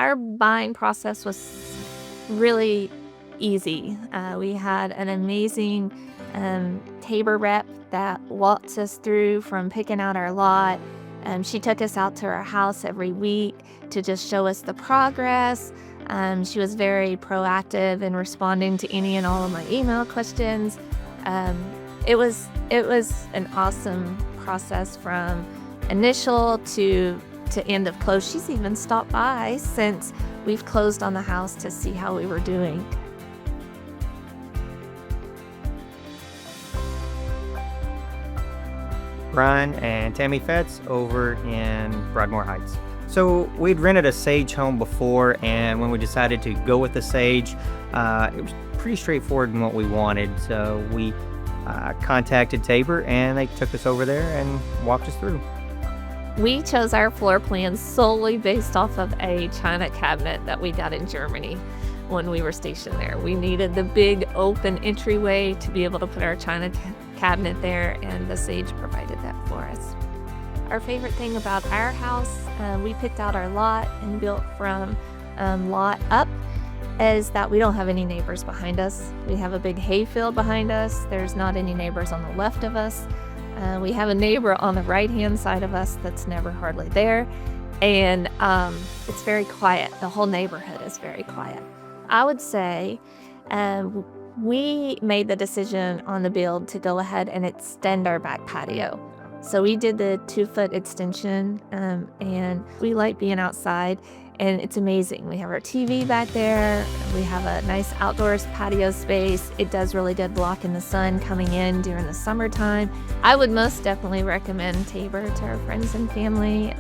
Our buying process was really easy. We had an amazing Tabor rep that walked us through from picking out our lot. She took us out to our house every week to just show us the progress. She was very proactive in responding to any and all of my email questions. It was an awesome process from initial to end of close. She's even stopped by since we've closed on the house to see how we were doing. Breihan and Tami Fetz over in Broadmoore Heights. So we'd rented a Sage home before, and when we decided to go with the Sage, it was pretty straightforward in what we wanted. So we contacted Tabor, and they took us over there and walked us through. We chose our floor plan solely based off of a china cabinet that we got in Germany when we were stationed there. We needed the big open entryway to be able to put our china cabinet there, and the Sage provided that for us. Our favorite thing about our house, we picked out our lot and built from lot up, is that we don't have any neighbors behind us. We have a big hayfield behind us. There's not any neighbors on the left of us. We have a neighbor on the right-hand side of us that's never hardly there. And it's very quiet. The whole neighborhood is very quiet. I would say we made the decision on the build to go ahead and extend our back patio. So we did the 2-foot extension, and we like being outside, and it's amazing. We have our TV back there. We have a nice outdoors patio space. It does really good block in the sun coming in during the summertime. I would most definitely recommend Tabor to our friends and family.